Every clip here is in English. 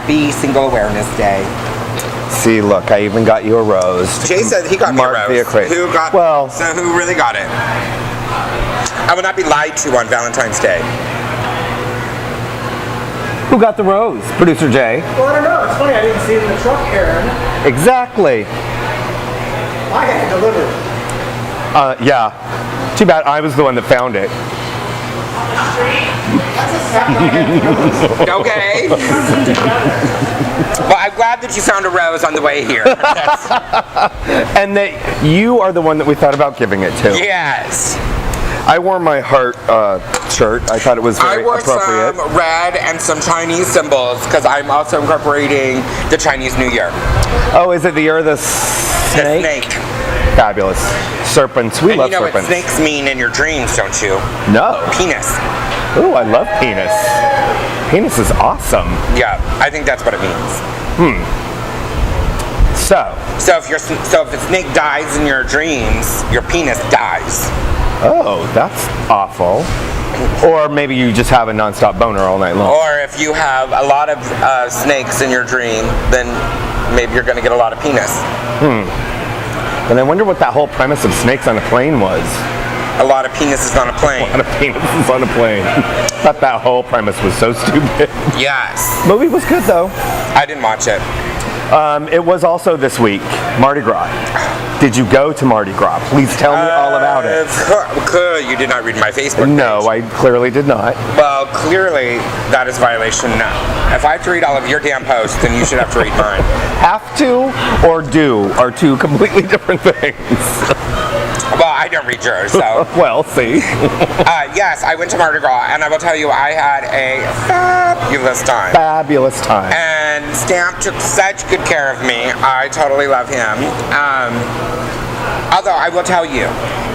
Happy Single Awareness Day. See, look, I even got you a rose. Jay said he got me a rose. Who got? Well, so who really got it? I will not be lied to on Valentine's Day. Who got the rose? Producer Jay. Well, I don't know. It's funny. I didn't see it in the truck, Aaron. Exactly. I had it delivered. Yeah. Too bad I was the one that found it. Okay. Well, I'm glad that you found a rose on the way here. And that you are the one that we thought about giving it to. Yes. I wore my heart shirt. I thought it was very appropriate. I wore some red and some Chinese symbols because I'm also incorporating the Chinese New Year. Oh, is it the year of the snake? The snake. Fabulous. Serpents. We love serpents. You know what snakes mean in your dreams, don't you? No. Penis. Ooh, I love penis. Penis is awesome. Yeah, I think that's what it means. So if the snake dies in your dreams, your penis dies. Oh, that's awful. Or maybe you just have a nonstop boner all night long. Or if you have a lot of snakes in your dream, then maybe you're going to get a lot of penis. And I wonder what that whole premise of snakes on a plane was. A lot of penises on a plane. A lot of penises on a plane. I thought that whole premise was so stupid. Yes. Movie was good though. I didn't watch it. It was also this week, Mardi Gras. Did you go to Mardi Gras? Please tell me all about it. You did not read my Facebook page. No, I clearly did not. Well, clearly that is violation now. If I have to read all of your damn posts, then you should have to read mine. Have to or do are two completely different things. Well, I don't read yours, so. Well, see. Yes, I went to Mardi Gras, and I will tell you, I had a fabulous time. Fabulous time. And Stamp took such good care of me. I totally love him. Although I will tell you,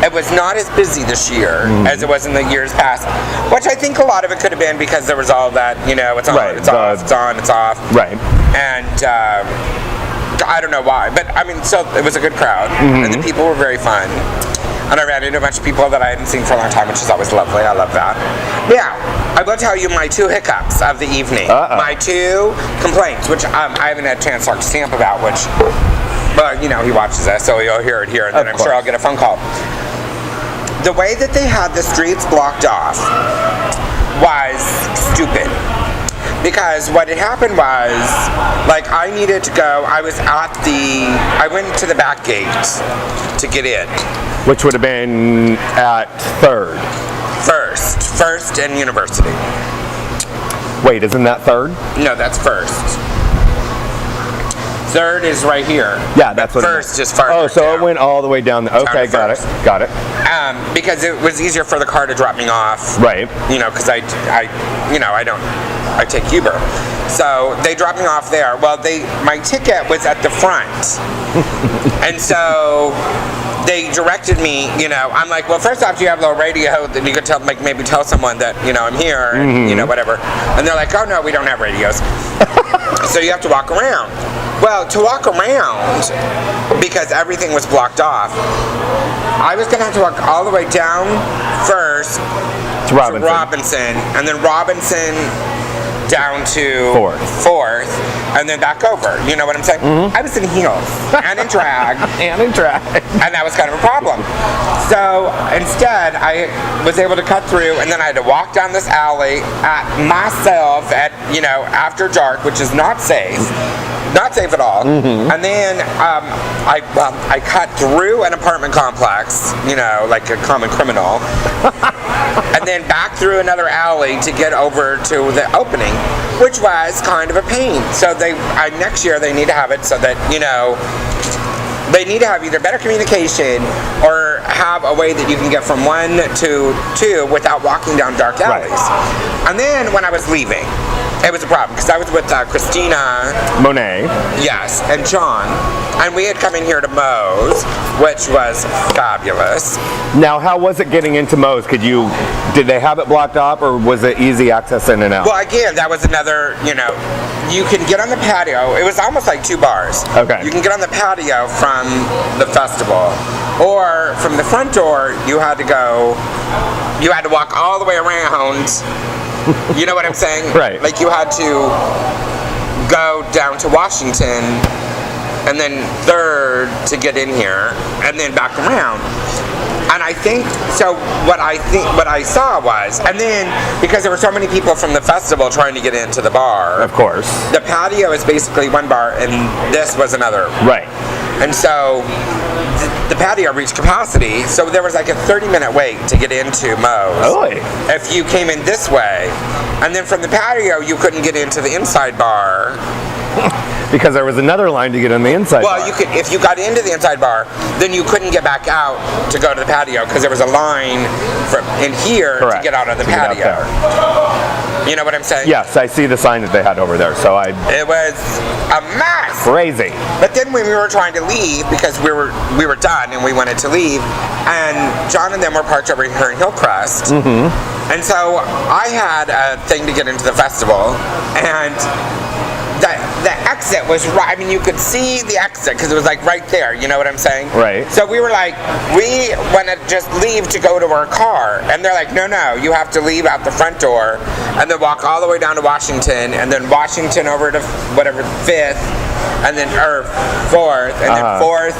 it was not as busy this year as it was in the years past, which I think a lot of it could have been because there was all that, it's on, it's off, it's on, it's off. Right. And I don't know why, but I mean, so it was a good crowd, and the people were very fun. And I ran into a bunch of people that I hadn't seen for a long time, which is always lovely. I love that. Now, I will tell you my two hiccups of the evening. My two complaints, which I haven't had a chance to talk to Stamp about, which, well, he watches us, so you'll hear it here, and then I'm sure I'll get a phone call. The way that they had the streets blocked off was stupid. Because what had happened was, I needed to go, I went to the back gate to get in. Which would have been at Third. First and University. Wait, isn't that Third? No, that's First. Third is right here. Yeah, that's what First is farther Oh, so down. it went all the way down there. Okay, got it. Because it was easier for the car to drop me off. Right. Because I take Uber. So they dropped me off there. Well, my ticket was at the front. And so they directed me, I'm like, well, first off, do you have a little radio that you could maybe tell someone that, I'm here, and, whatever. And they're like, oh, no, we don't have radios. So you have to walk around. Well, to walk around, because everything was blocked off, I was going to have to walk all the way down first to Robinson, and then Robinson down to Fourth, and then back over. You know what I'm saying? I was in heels and in drag. And that was kind of a problem. So instead, I was able to cut through, and then I had to walk down this alley at myself at, after dark, which is not safe. Not safe at all. And then I cut through an apartment complex, like a common criminal, and then back through another alley to get over to the opening, which was kind of a pain. So next year they need to have it so that, they need to have either better communication or have a way that you can get from 1 to 2 without walking down dark alleys. Right. And then when I was leaving, it was a problem because I was with Christina Monet. Yes, and John, and we had come in here to Moe's, which was fabulous. Now, how was it getting into Moe's? Did they have it blocked off, or was it easy access in and out? Well, again, that was another, you can get on the patio. It was almost like 2 bars. Okay. You can get on the patio from the festival, or from the front door, you had to walk all the way around. You know what I'm saying? Right. Like you had to go down to Washington, and then 3rd to get in here, and then back around. And I think, so what I saw was, and then, because there were so many people from the festival trying to get into the bar. Of course. The patio is basically one bar, and this was another. Right. And so, the patio reached capacity, so there was like a 30-minute wait to get into Moe's. Really? If you came in this way. And then from the patio, you couldn't get into the inside bar. Because there was another line to get on the inside bar. Well, you could, if you got into the inside bar, then you couldn't get back out to go to the patio because there was a line from in here Correct. to get out of the To get out patio. You know what I'm saying? Yes, I see the sign that they had over there. So It was a mess. crazy. But then when we were trying to leave, because we were done and we wanted to leave, and John and them were parked over here in Hillcrest. Mm-hmm. And so I had a thing to get into the festival, and the exit was right. I mean, you could see the exit because it was like right there. You know what I'm saying? Right. So we were like, we want to just leave to go to our car, and they're like, no, you have to leave out the front door, and then walk all the way down to Washington, and then Washington over to whatever 5th, and then or 4th, and then 4th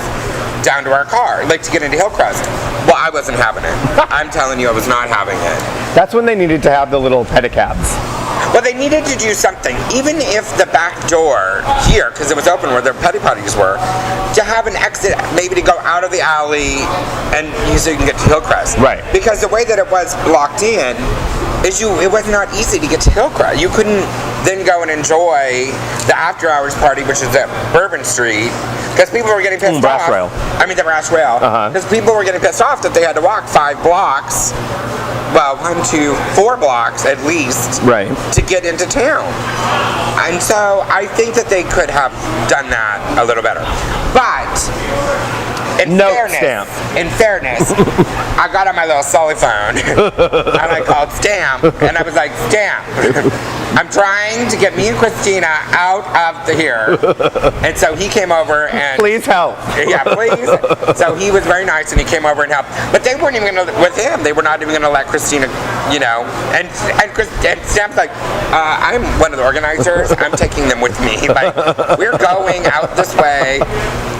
down to our car, like to get into Hillcrest. Well, I wasn't having it. I'm telling you, I was not having it. That's when they needed to have the little pedicabs. Well, they needed to do something, even if the back door here, because it was open where their petty potties were, to have an exit, maybe to go out of the alley, and so you can get to Hillcrest. Right. Because the way that it was blocked in, it was not easy to get to Hillcrest. You couldn't then go and enjoy the after-hours party, which is at Bourbon Street, because people were getting pissed Brass off. rail. I mean, the brass rail. Because people were getting pissed off that they had to walk 5 blocks. Well, 1, 2, 4 blocks at least, Right. to get into town. And so I think that they could have done that a little better. But in fairness, I got on my little celly phone and I called Stamp, and I was like, Stamp, I'm trying to get me and Christina out of here. And so he came over and Please help. yeah, please. So he was very nice, and he came over and helped. But they weren't even going to, with him, they were not even going to let Christina, you know. And Stamp's like, I'm one of the organizers. I'm taking them with me. Like, we're going out this way,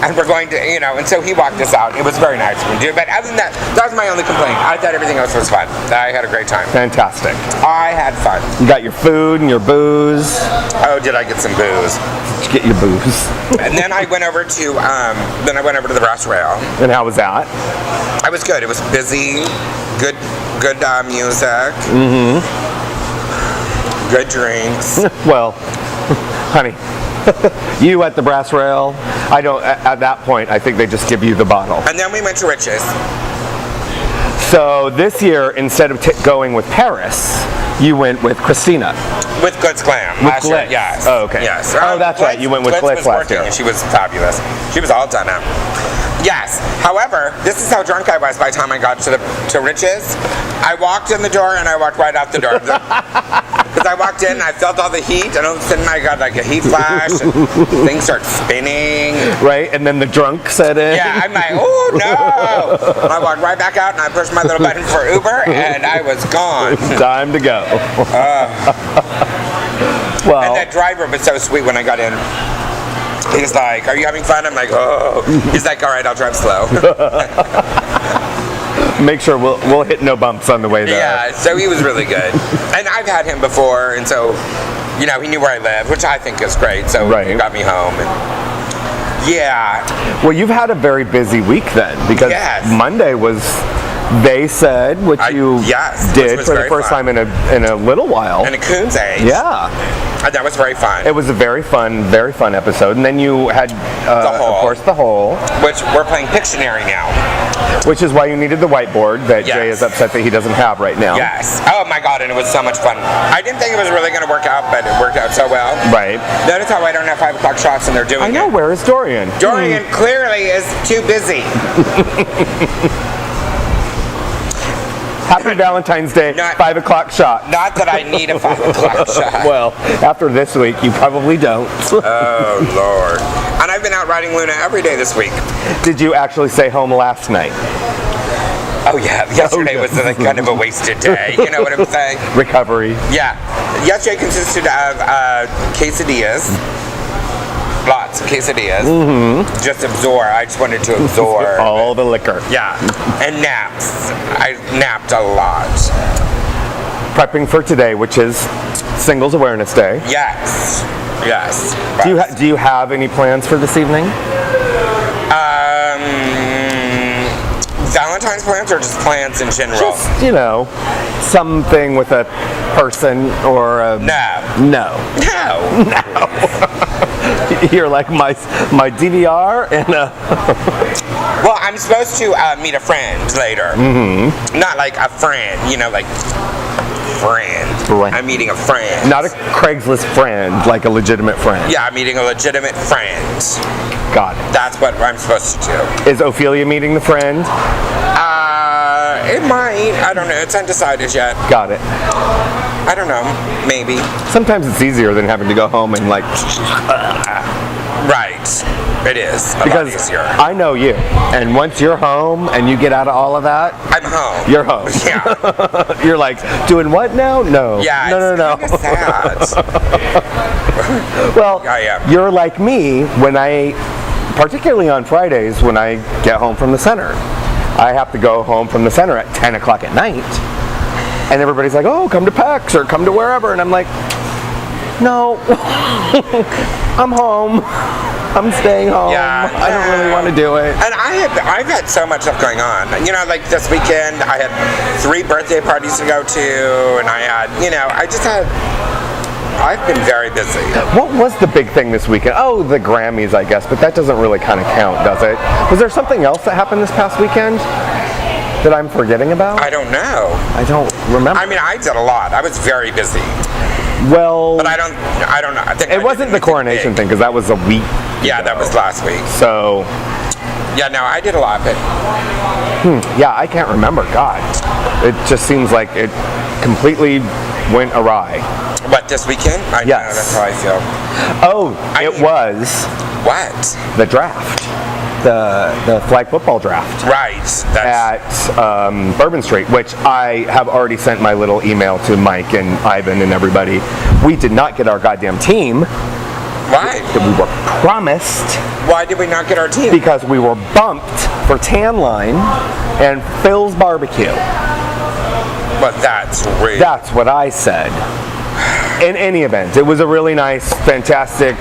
and we're going to, you know. And so he walked us out. It was very nice of him to do. But other than that, that was my only complaint. I thought everything else was fun. I had a great time. Fantastic. I had fun. You got your food and your booze. Oh, did I get some booze? Did you get your booze? And then I went over to the brass rail. And how was that? It was good. It was busy. Good music. Mm-hmm. Good drinks. Well, honey, you at the brass rail, at that point, I think they just give you the bottle. And then we went to Rich's. So this year, instead of going with Paris, you went with Christina. With Glitz Glam. With last year, Glitz. yes. Oh, okay. Yes. Oh, that's right. You went with Glitz was last working, year. and she was fabulous. She was all done up. Yes. However, this is how drunk I was by the time I got to Rich's. I walked in the door and I walked right out the door. Because I walked in and I felt all the heat, and all of a sudden I got like a heat flash and things start spinning. Right, and then the drunk set in. Yeah, I'm like, oh no! And I walked right back out and I pushed my little button for Uber, and I was gone. Time to go. Well, And that driver was so sweet when I got in. He's like, are you having fun? I'm like, oh. He's like, all right, I'll drive slow. make sure we'll hit no bumps on the way there. Yeah, so he was really good. And I've had him before, and so, you know, he knew where I lived, which I think is great. So he got me home. And yeah. Well, you've had a very busy week then, because Monday was, they said, which you did for the first time in a little while. In a coon's age. Yeah. That was very fun. It was a very fun episode. And then you had, of course, the whole. Which we're playing Pictionary now. Which is why you needed the whiteboard that Jay is upset that he doesn't have right now. Yes. Oh my God, and it was so much fun. I didn't think it was really going to work out, but it worked out so well. Right. Notice how I don't have 5 o'clock shots and they're doing it. I know, where is Dorian? Dorian clearly is too busy. Happy Valentine's Day, 5 o'clock shot. Not that I need a 5 o'clock shot. Well, after this week, you probably don't. Oh, Lord. And I've been out riding Luna every day this week. Did you actually stay home last night? Oh, yeah. Yesterday was like kind of a wasted day. You know what I'm saying? Recovery. Yeah. Yesterday consisted of quesadillas. lots of quesadillas. Just absorb. I just wanted to absorb. All the liquor. Yeah. And naps. I napped a lot. Prepping for today, which is Singles Awareness Day. Yes. Yes. Do you have any plans for this evening? Valentine's plans or just plans in general? Just, something with a person or a... No. You're like my DVR and a... Well, I'm supposed to meet a friend later. Not like a friend, like friend. Right. I'm meeting a friend. Not a Craigslist friend, like a legitimate friend. Yeah, I'm meeting a legitimate friend. Got it. That's what I'm supposed to do. Is Ophelia meeting the friend? It might. I don't know. It's undecided yet. Got it. I don't know. Maybe. Sometimes it's easier than having to go home and Right. It is. Because lot easier. I know you. And once you're home and you get out of all of that, I'm home. You're home. Yeah. You're like, doing what now? No. Yeah. No. It's sad. Well, you're like me when particularly on Fridays when I get home from the center. I have to go home from the center at 10 o'clock at night. And everybody's like, oh, come to PAX or come to wherever. And I'm like, no, I'm home. I'm staying home. Yeah, I don't really want to do it. And I've had so much stuff going on. Like this weekend, I had 3 birthday parties to go to, and I had, I've been very busy. What was the big thing this weekend? Oh, the Grammys, I guess, but that doesn't really kind of count, does it? Was there something else that happened this past weekend that I'm forgetting about? I don't know. I don't remember. I mean, I did a lot. I was very busy. Well, but I don't know. I think it wasn't the coronation thing because that was a week. Yeah, that was last week. So. Yeah, no, I did a lot, but. Yeah, I can't remember. God, it just seems like it completely went awry. What, this weekend? I know, that's how I feel. Oh, it was. What? The draft. The flag football draft. Right. At Bourbon Street, which I have already sent my little email to Mike and Ivan and everybody. We did not get our goddamn team. Why? That we were promised. Why did we not get our team? Because we were bumped for Tan Line and Phil's Barbecue. But that's real. That's what I said. In any event, it was a really nice, fantastic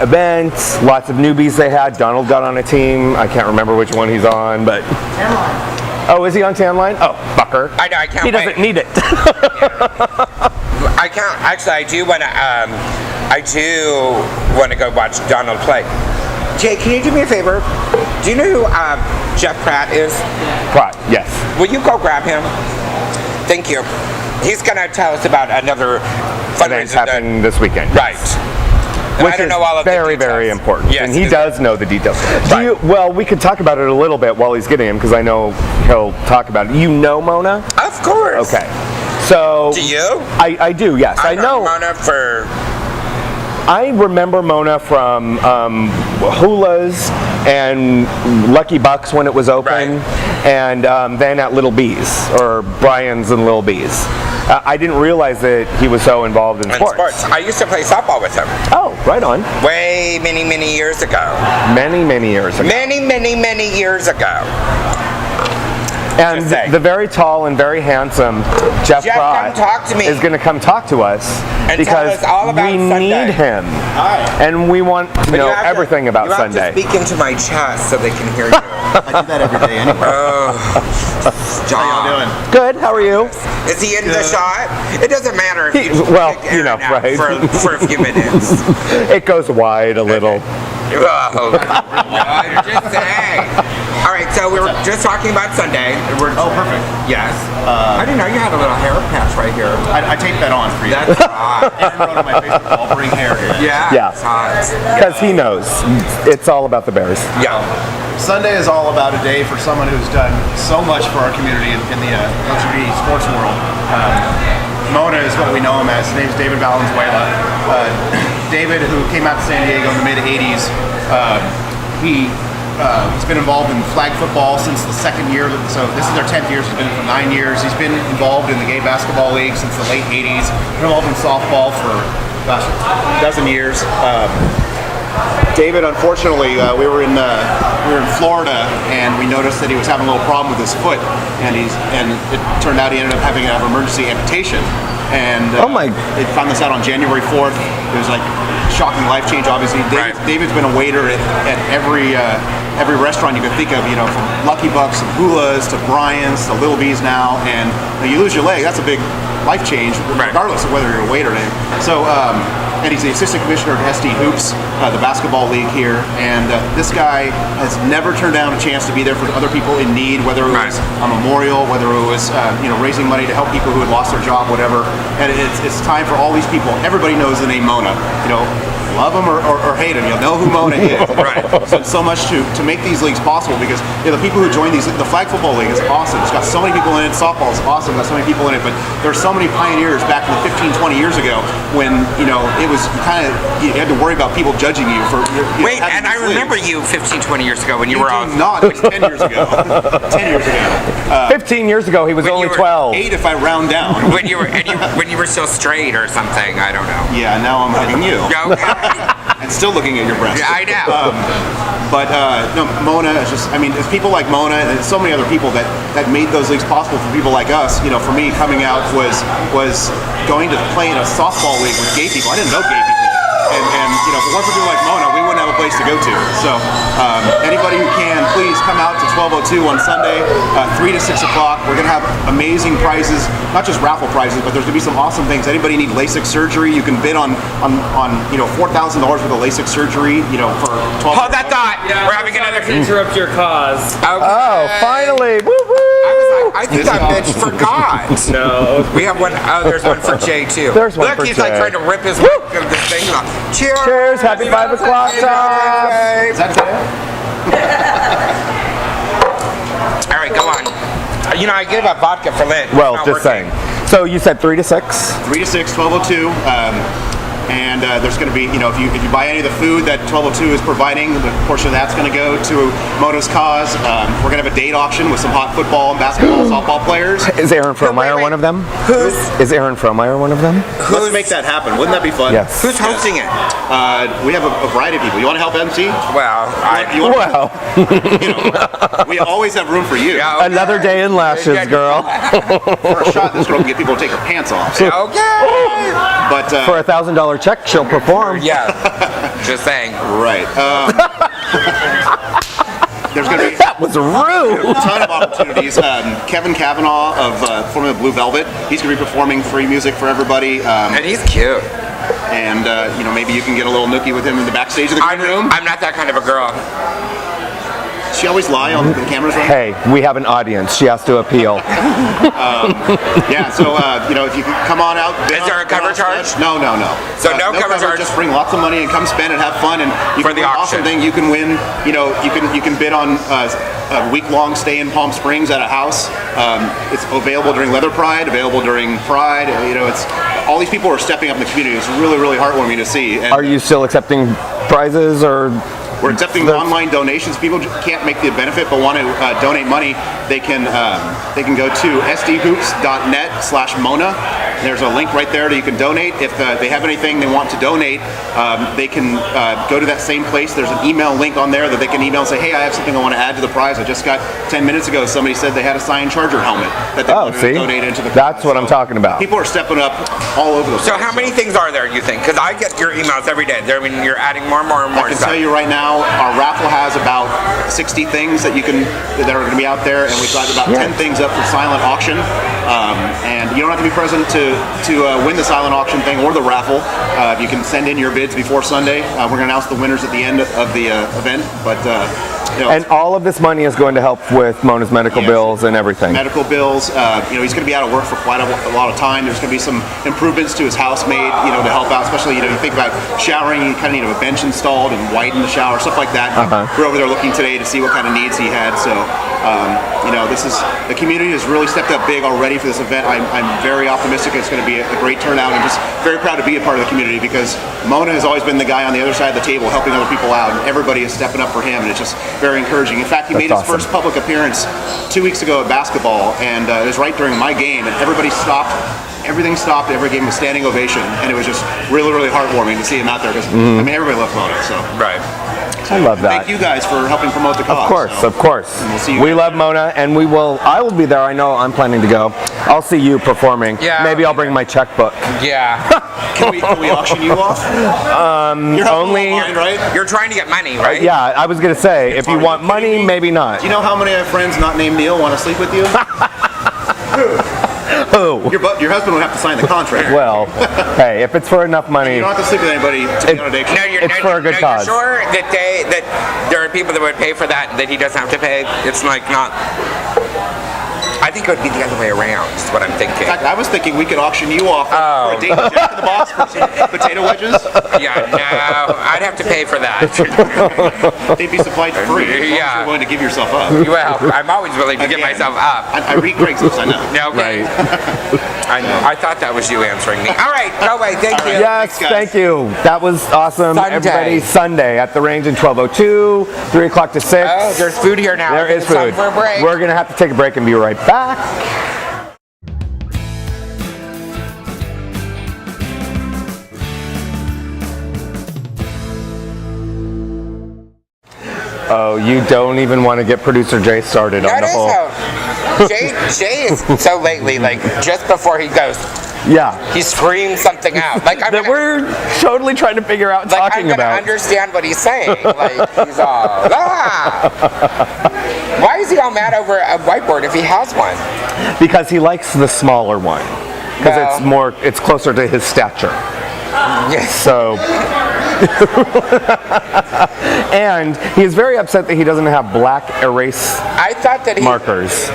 event. Lots of newbies they had. Donald got on a team. I can't remember which one he's on, but... Tan Line. Oh, is he on Tan Line? Oh, fucker. I know, I can't He doesn't need it. I can't. Actually, I do want to go watch Donald play. Jay, can you do me a favor? Do you know who Jeff Praught is? Praught, yes. Will you go grab him? Thank you. He's going to tell us about another fundraiser happening this weekend. Right. Which is very, very important. Yes, and he does know the details. Right. Well, we could talk about it a little bit while he's getting him, because I know he'll talk about it. You know Mona? Of course. Okay. So... Do you? I do, yes. I know Mona for... I remember Mona from Hula's and Lucky Bucks when it was open, and then at Little Bees, or Brian's and Little Bees. I didn't realize that he was so involved in sports. I used to play softball with him. Oh, right on. Way many, many years ago. Many, many years ago. Many, many, many years ago. And the very tall and very handsome Jeff Praught is going to come talk to us and because tell us all about we Sunday. need him. And we want to know everything about Sunday. You have to speak into my chest so they can hear you. I do that every day anyway. How y'all doing? Good. How are you? Is he in the shot? It doesn't matter if for a few minutes. It goes wide a little. I'm just saying. All right, so we were just talking about Sunday. Perfect. Yes. I didn't know you had a little hair patch right here. I taped that on for you. That's hot. Aaron wrote on my Facebook, I'll bring hair here. Yeah. Because he knows. It's all about the Bears. Yeah. Sunday is all about a day for someone who's done so much for our community in the LGBT sports world. Mona is what we know him as. His name's David Valenzuela. David, who came out to San Diego in the mid-'80s, he's been involved in flag football since the second year. So this is their 10th year. He's been in it for 9 years. He's been involved in the gay basketball league since the late 80s. Been involved in softball for, a dozen years. David, unfortunately, we were in Florida, and we noticed that he was having a little problem with his foot, and it turned out he ended up having to have emergency amputation. And they found this out on January 4th. It was like shocking life change. Obviously, David's been a waiter at every restaurant you could think of. You know, from Lucky Bucks to Hula's to Brian's to Little B's now, and you lose your leg. That's a big life change, regardless of whether you're a waiter or not. So. And he's the assistant commissioner of SD Hoops, the basketball league here. And this guy has never turned down a chance to be there for other people in need, whether it was a memorial, whether it was raising money to help people who had lost their job, whatever. And it's time for all these people. Everybody knows the name Mona. You know, love him or hate him, you'll know who Mona is. So much to make these leagues possible, because the people who join these, the flag football league is awesome. It's got so many people in it. Softball is awesome. It's got so many people in it. But there's so many pioneers back in the 15, 20 years ago when it was you had to worry about people judging you for. Wait, and I remember you 15, 20 years ago when you were on. Not, it was 10 years ago. 10 years ago. 15 years ago, he was only 12. 8 if I round down. When you were still straight or something, I don't know. Yeah, now I'm hugging you. And still looking at your breast. Yeah, I know. No, Mona is just, it's people like Mona and so many other people that made those leagues possible for people like us. You know, for me, coming out was going to play in a softball league with gay people. I didn't know gay people. And if it weren't for people like Mona, we wouldn't have a place to go to. So anybody who can, please come out to 1202 on Sunday, 3 to 6 o'clock. We're going to have amazing prizes, not just raffle prizes, but there's going to be some awesome things. Anybody need LASIK surgery, you can bid on $4,000 worth of LASIK surgery, for 12. Hold that thought. We're having another. Interrupt your cause. Okay. Oh, finally! Woo woo! I think that bitch forgot. No. We have one. Oh, there's one for Jay too. There's one Look, for he's Jay. like trying to rip his this thing off. Cheers! Cheers! Happy 5 o'clock time! Is that fair? All right, go on. I gave up vodka for Lynn. Well, just saying. So you said 3 to 6? 3 to 6, 1202. And there's going to be, if you buy any of the food that 1202 is providing, the portion of that's going to go to Mona's cause. We're going to have a date auction with some hot football and basketball, softball players. Is Aaron Fromeyer one of them? Is Aaron Fromeyer one of them? Let's make that happen. Wouldn't that be fun? Yes. Who's hosting it? We have a variety of people. You want to help MC? Well, we always have room for you. Yeah, okay. Another day in lashes, girl. For a shot, this girl can get people to take their pants off. So. Okay. But for a $1,000 check, she'll perform. Yeah. Just saying. Right. There's going to be That was rude. a ton of opportunities. Kevin Kavanaugh of formerly Blue Velvet, he's going to be performing free music for everybody. And he's cute. And maybe you can get a little nookie with him in the backstage of the green room. I'm not that kind of a girl. She always lie on the cameras, right? Hey, we have an audience. She has to appeal. So if you can come on out. Is there a cover charge? No. So no cover charge. Just bring lots of money and come spend and have fun. And you for can the win auction awesome thing. You can win. You can bid on a week-long stay in Palm Springs at a house. It's available during Leather Pride. Available during Pride. It's all these people are stepping up in the community. It's really, really heartwarming to see. And Are you still accepting prizes or? We're accepting online donations. People can't make the benefit but want to donate money. They can go to sdhoops.net/Mona. There's a link right there that you can donate. If they have anything they want to donate, they can go to that same place. There's an email link on there that they can email and say, hey, I have something I want to add to the prize. I just got 10 minutes ago, somebody said they had a signed Charger helmet that they wanted to donate into the prize. That's what I'm talking about. People are stepping up all over the place. So how many things are there, you think? Because I get your emails every day. You're adding more and more and more I can stuff. tell you right now, our raffle has about 60 things that are going to be out there, and we've got about 10 things up for silent auction. And you don't have to be present to win the silent auction thing or the raffle. You can send in your bids before Sunday. We're going to announce the winners at the end of the event. But and all of this money is going to help with Mona's medical bills and everything. Medical bills. He's going to be out of work for quite a lot of time. There's going to be some improvements to his house made, to help out. Especially, you think about showering, you kind of need a bench installed and widen the shower, stuff like that. We're over there looking today to see what kind of needs he had. So, the community has really stepped up big already for this event. I'm very optimistic it's going to be a great turnout, and just very proud to be a part of the community because Mona has always been the guy on the other side of the table helping other people out, and everybody is stepping up for him, and it's just very encouraging. In fact, he made his first public appearance 2 weeks ago at basketball, and it was right during my game, and everybody stopped. Everything stopped. Every game was standing ovation, and it was just really, really heartwarming to see him out there because everybody loves Mona. So right. I love that. Thank you guys for helping promote the cause. Of course, so. of course. We'll see you We guys. love Mona, and I will be there. I know I'm planning to go. I'll see you performing. Yeah. Maybe I'll bring my checkbook. Yeah. Can we auction you off? You're only- online, right? You're trying to get money, right? Yeah, I was going to say, if you want money, maybe not. Do you know how many of my friends not named Neil want to sleep with you? Who? Your husband would have to sign the contract. Well, hey, if it's for enough money, You don't have to sleep with anybody to be on a date. No, you're, It's for a good cause. You're sure that there are people that would pay for that and that he doesn't have to pay? It's like not. I think it would be the other way around, is what I'm thinking. In fact, I was thinking we could auction you off for a date with Jack in the Box for some potato wedges. Yeah, no, I'd have to pay for that. They'd be supplied for free. As long as Yeah. you're willing to give yourself up. Well, I'm always willing to give Again, myself up. I read Craigslist, I know. No, okay. I thought that was you answering me. All right, go away. Thank you. yes, Thanks, guys. thank you. That was awesome. Sunday. Everybody, Sunday at the range in 12:02, 3 o'clock to 6. Oh, there's food here now. There is It's time food. for a break. We're going to have to take a break and be right back. Oh, you don't even want to get producer Jay started on That the is whole. how. Jay is so lately, like just before he goes, Yeah. he screams something out. Like I'm That gonna, we're totally trying to figure out like, I'm talking gonna about. understand what he's saying. Like he's all Why is he all mad over a whiteboard if he has one? Because he likes the smaller one. Because Well. it's closer to his stature. Yes. So, and he is very upset that he doesn't have black erase I thought that he. markers.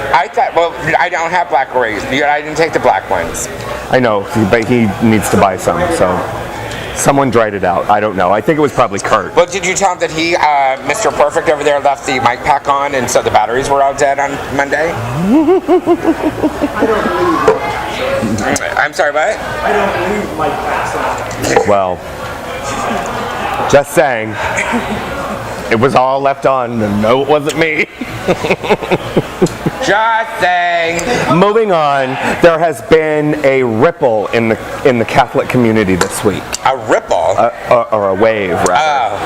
Well, I don't have black erase. I didn't take the black ones. I know, but he needs to buy some. So, someone dried it out. I don't know. I think it was probably Kurt. Well, did you tell him that he, Mr. Perfect over there, left the mic pack on, and so the batteries were all dead on Monday? I'm sorry, what? I don't believe Mike Paxson. Well, just saying. It was all left on. And no, it wasn't me. Just saying. Moving on, there has been a ripple in the Catholic community this week, A ripple. or a wave rather.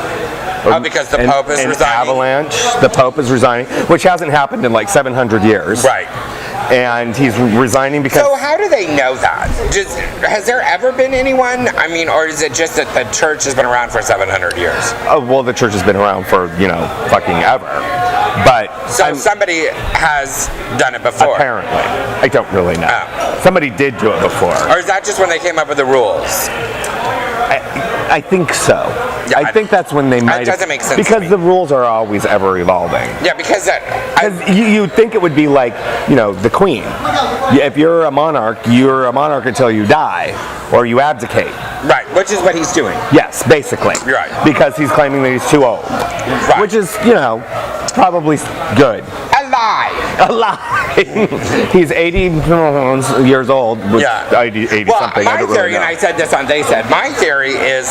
Oh, because the Pope is an resigning. avalanche. The Pope is resigning, which hasn't happened in like 700 years. Right. And he's resigning because So how do they know that? Has there ever been anyone? I mean, or is it just that the church has been around for 700 years? well, the church has been around for fucking ever. But So somebody has done it before. apparently, I don't really know. Oh. Somebody did do it before. Or is that just when they came up with the rules? I think so. Yeah, I think that's when they might. doesn't make sense to because me. the rules are always ever evolving. Yeah, because You'd think it would be like, the queen. If you're a monarch until you die, or you abdicate. right, which is what he's doing. Yes, basically. Right. Because he's claiming that he's too old. Right. Which is, probably good. A lie. A lie. He's 80 years old. With Yeah. 80 Well, something. my I don't theory, really know. and I said this on They Said, my theory is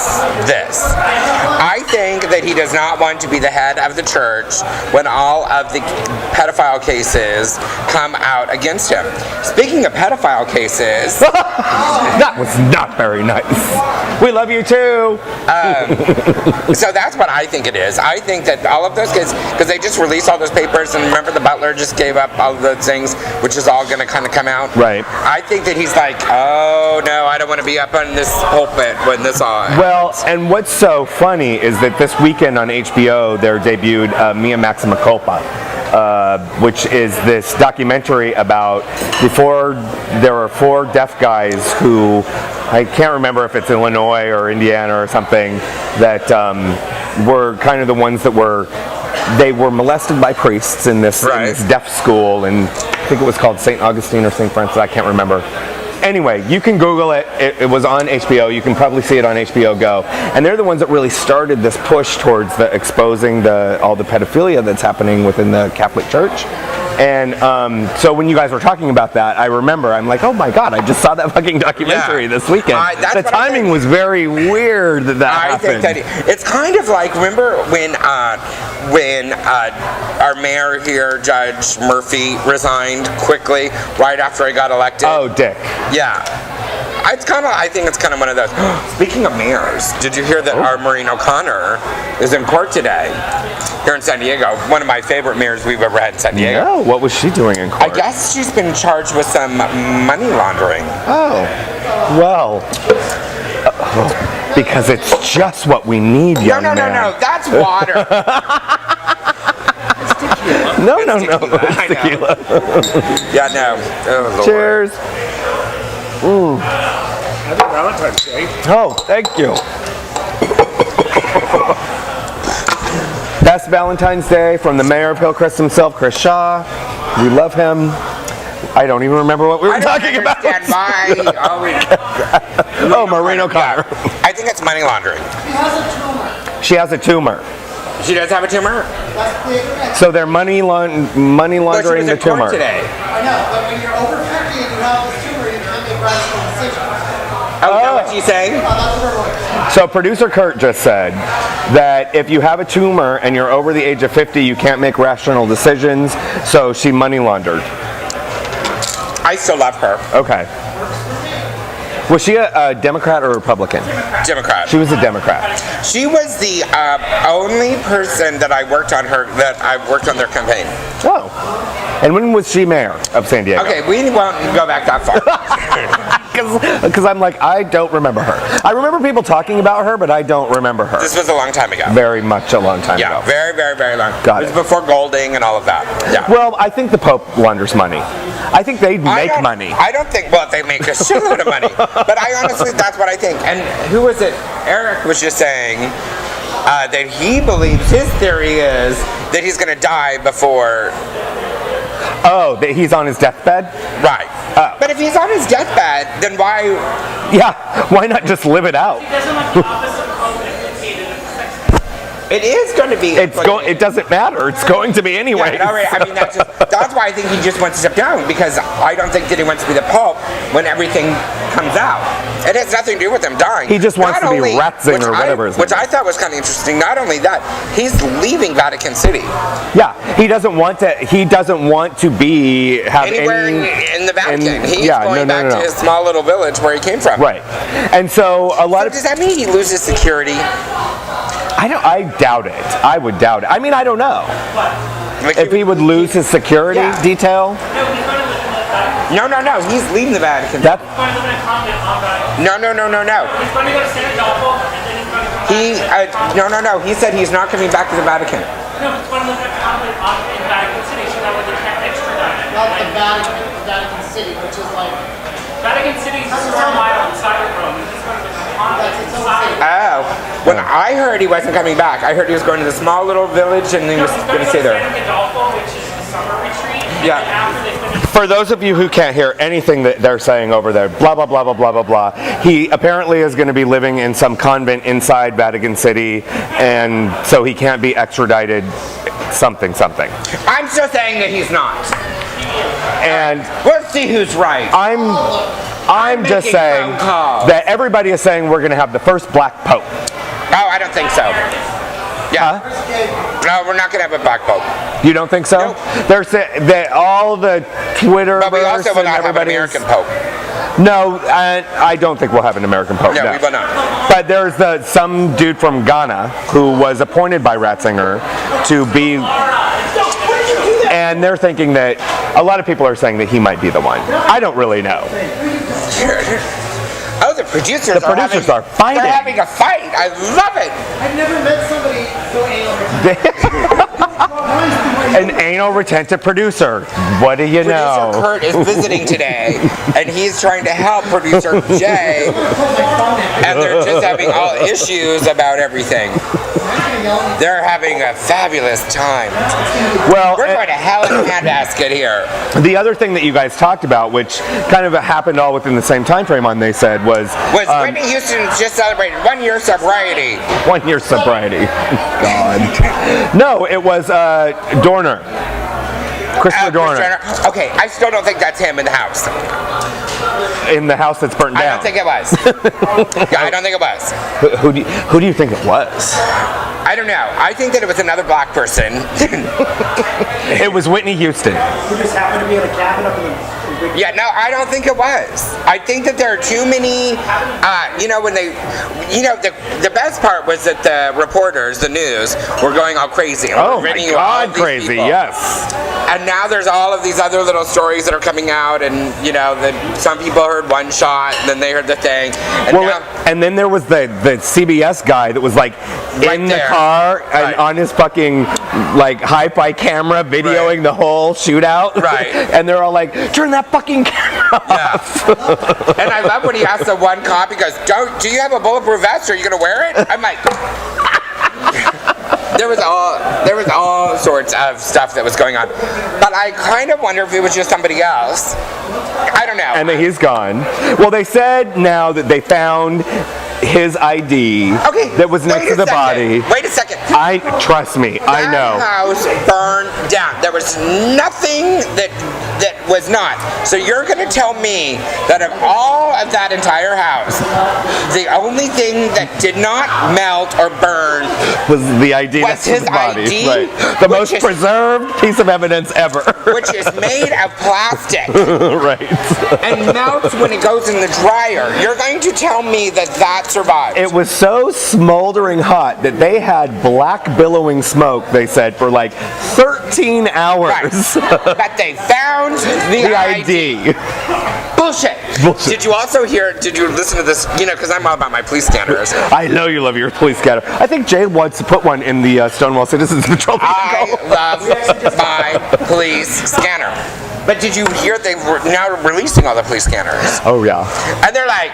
this. I think that he does not want to be the head of the church when all of the pedophile cases come out against him. Speaking of pedophile cases, That was not very nice. We love you too. so that's what I think it is. I think that all of those kids, because they just released all those papers, and remember the butler just gave up all of those things, which is all going to kind of come out. Right. I think that he's like, oh no, I don't want to be up on this pulpit when this all. Well, and what's so funny is that this weekend on HBO, they debuted Mia Maxima Culpa, which is this documentary about before there were 4 deaf guys who, I can't remember if it's Illinois or Indiana or something, that were kind of the ones that they were molested by priests in this deaf school, and I think it was called St. Augustine or St. Francis, I can't remember. Anyway, you can Google it. It was on HBO. You can probably see it on HBO Go. And they're the ones that really started this push towards exposing all the pedophilia that's happening within the Catholic Church. And so when you guys were talking about that, I remember, I'm like, oh my God, I just saw that fucking documentary this weekend. That's The what I timing think. was very weird that I happened. think that it's kind of like, remember when our mayor here, Judge Murphy, resigned quickly right after he got elected? Oh, Dick. Yeah. I think it's kind of one of those. Speaking of mayors, did you hear that our Maureen O'Connor is in court today here in San Diego? One of my favorite mayors we've ever had in San Diego. No, what was she doing in court? I guess she's been charged with some money laundering. Oh, well, because it's just what we need, young man. No, that's water. No, I know. tequila. Yeah, no. Oh, Lord. Cheers. Happy Valentine's Day. Oh, thank you. Best Valentine's Day from the mayor of Hillcrest himself, Chris Shaw. We love him. I don't even remember what we were talking about. Oh, Maureen O'Connor. I think it's money laundering. She has a tumor. She does have a tumor? So they're money laundering the tumor. Today. I know, but when you're over 50 and you have this tumor, you can't make rational decisions. Oh, is that what she's saying? That's what we're looking. So producer Kurt just said that if you have a tumor and you're over the age of 50, you can't make rational decisions, so she money laundered. I still love her. Okay. Was she a Democrat or Republican? Democrat. She was a Democrat. She was the only person that I worked on their campaign. Oh. And when was she mayor of San Diego? Okay, we won't go back that far. Because I'm like, I don't remember her. I remember people talking about her, but I don't remember her. This was a long time ago. Very much a long time ago. Yeah, very, very, very long. Got it was it. before Golding and all of that. Yeah. Well, I think the Pope launders money. I think they make money. I don't think, well, they make a shitload of money. But I honestly, that's what I think. And who was it? Eric was just saying that he believes, his theory is that he's going to die before. Oh, that he's on his deathbed? Right. But if he's on his deathbed, then why? Yeah, why not just live it out? He doesn't like the opposite of complicated and sexy. It is going to be. It doesn't matter. It's going to be anyway. Yeah, no, right. I mean, that's why I think he just wants to step down, because I don't think that he wants to be the Pope when everything comes out. It has nothing to do with him dying. He just wants to be Ratzinger or whatever his name Which I thought was kind of interesting. Not only that, he's leaving Vatican City. Yeah, he doesn't want to. He doesn't want to be Anywhere in the Vatican. He's going back to his small little village where he came from. Right, and so a lot of. Does that mean he loses security? I doubt it. I would doubt it. I mean, I don't know. Like If he would lose his security detail. No. He's leaving the Vatican. That. He's going to live in a convent on Vatican. No. He's going to go to San Adolfo, and then he's going to come back. No. He said he's not coming back to the Vatican. No, he's going to live in a convent in Vatican City, so that way they can't extradite him. Not the Vatican City, which is like. Vatican City is 4 miles inside of Rome. He's going to live in a convent inside of Rome. Oh. When I heard he wasn't coming back, I heard he was going to the small little village and he was going to stay there. San Adolfo, which is the summer retreat. Yeah. And after they finish. For those of you who can't hear anything that they're saying over there, blah, blah, blah, blah, blah, blah, blah, he apparently is going to be living in some convent inside Vatican City, and so he can't be extradited something. I'm still saying that he's not. And We'll see who's right. I'm just making saying phone calls. that everybody is saying we're going to have the first black pope. Oh, I don't think so. Yeah. No, we're not going to have a black pope. You don't think so? Nope. They're saying that all the Twitter But we also will and not have an everybody American pope. No, I don't think we'll have an American pope. No, we will not. But there's some dude from Ghana who was appointed by Ratzinger to be, and they're thinking that a lot of people are saying that he might be the one. I don't really know. Oh, the producers The producers are fighting. They're having a fight. I love it. I've never met somebody so anal. An anal retentive producer. What do you know? Producer Kurt is visiting today, and he's trying to help producer Jay, and they're just having all issues about everything. They're having a fabulous time. Well, We're going to hell in a handbasket here. the other thing that you guys talked about, which kind of happened all within the same time frame on they said was Whitney Houston just celebrated 1 year sobriety. 1 year sobriety. God. No, it was Dorner. Christopher Dorner. Okay, I still don't think that's him in the house. In the house that's burnt I down. don't think it was. Yeah, I don't think it was. Who do you think it was? I don't know. I think that it was another black person. It was Whitney Houston. Who just happened to be in a cabin up in Yeah, no, I don't think it was. I think that there are too many, when they, the best part was that the reporters, the news, were going all crazy. Oh my God, crazy, yes. And now there's all of these other little stories that are coming out, and, that some people heard one shot, and then they heard the thing. And then there was the CBS guy that was like in the car and on his fucking like hi-fi camera videoing the whole shootout. Right. And they're all like, turn that fucking camera off. And I love when he asked the one cop, he goes, do you have a bulletproof vest? Are you going to wear it? I'm like... There was all sorts of stuff that was going on. But I kind of wonder if it was just somebody else. I don't know. And then he's gone. Well, they said now that they found his ID that was next to the body. Wait a second. Trust me, I know. That house burned down. There was nothing that was not. So you're going to tell me that of all of that entire house, the only thing that did not melt or burn was the ID next to his body. ID, right. The most preserved piece of evidence ever. Which is made of plastic. Right. And melts when it goes in the dryer. You're going to tell me that survived. It was so smoldering hot that they had black billowing smoke, they said, for like 13 hours. Right. But they found the ID. Bullshit. Did you listen to this? Because I'm all about my police scanners. I know you love your police scanner. I think Jay wants to put one in the Stonewall Citizens Patrol. I love my police scanner. But did you hear they were now releasing all the police scanners? Oh, yeah. And they're like,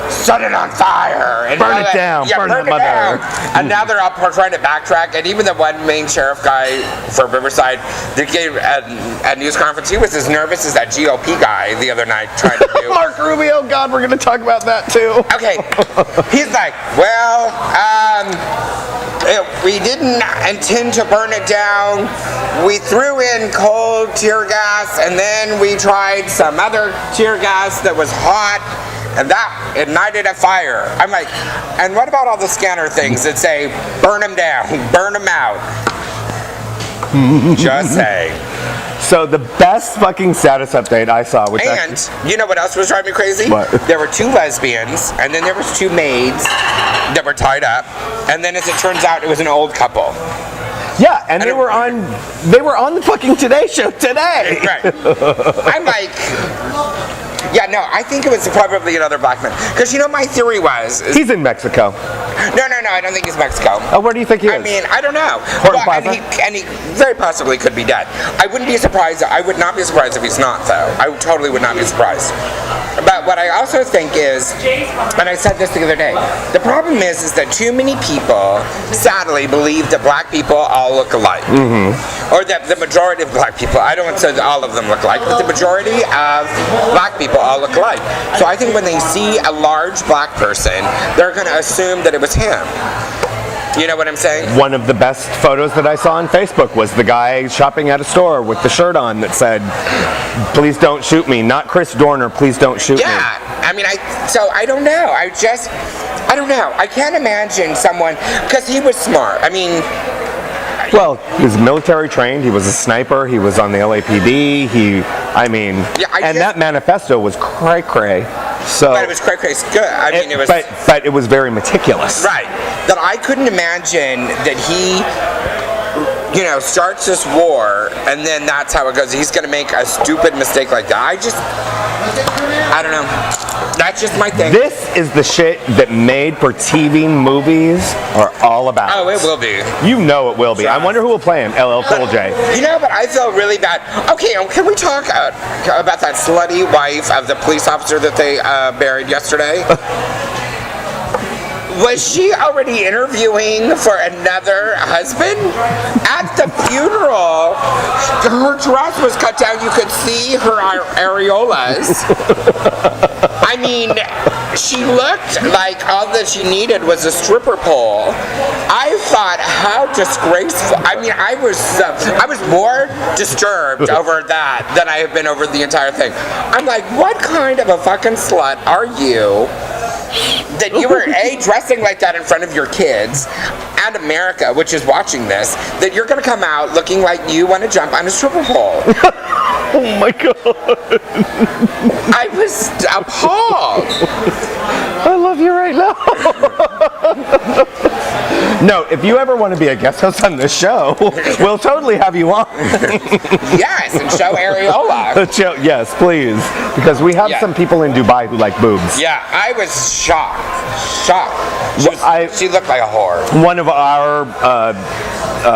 set it on fire. And burn it down. Yeah, burn it down. And now they're all trying to backtrack. And even the one main sheriff guy for Riverside that gave a news conference, he was as nervous as that GOP guy the other night trying to do. Mark Rubio, God, we're going to talk about that too. Okay. He's like, we didn't intend to burn it down. We threw in cold tear gas, and then we tried some other tear gas that was hot, and that ignited a fire. I'm like, and what about all the scanner things that say, burn them down, burn them out? Just say. So the best fucking status update I saw was you know what else was driving me crazy? What? There were 2 lesbians, and then there was 2 maids that were tied up, and then as it turns out, it was an old couple. Yeah, and they were on the fucking Today Show today. Right. I'm like, yeah, no, I think it was probably another black man. Because my theory was... He's in Mexico. No, I don't think he's Mexico. Oh, where do you think he is? I mean, I don't know. And he very possibly could be dead. I wouldn't be surprised. I would not be surprised if he's not, though. I totally would not be surprised. But what I also think is, and I said this the other day, the problem is that too many people, sadly, believe that black people all look alike. Mm-hmm. Or that the majority of black people, I don't want to say that all of them look alike, but the majority of black people all look alike. So I think when they see a large black person, they're going to assume that it was him. You know what I'm saying? One of the best photos that I saw on Facebook was the guy shopping at a store with the shirt on that said, please don't shoot me. Not Chris Dorner, please don't shoot me. Yeah, I mean, I don't know. I don't know. I can't imagine someone, because he was smart. I mean... Well, he was military trained, he was a sniper, he was on the LAPD, that manifesto was cray-cray. So, but it was cray-cray good. I mean, it was... But it was very meticulous. Right. That I couldn't imagine that he, starts this war, and then that's how it goes. He's going to make a stupid mistake like that. I don't know. That's just my thing. This is the shit that made for TV movies are all about. Oh, it will be. You know it will be. I wonder who will play him. LL Cool J. But I feel really bad. Okay, can we talk about that slutty wife of the police officer that they buried yesterday? Was she already interviewing for another husband? At the funeral, her dress was cut down. You could see her areolas. I mean, she looked like all that she needed was a stripper pole. I thought, how disgraceful. I mean, I was more disturbed over that than I have been over the entire thing. I'm like, what kind of a fucking slut are you? That you were dressing like that in front of your kids and America, which is watching this, that you're going to come out looking like you want to jump on a stripper pole. Oh my God. I was appalled. I love you right now. No, if you ever want to be a guest host on this show, we'll totally have you on. Yes, and show areola. Yes, please. Because we have some people in Dubai who like boobs. Yeah, I was shocked. She looked like a whore. One of our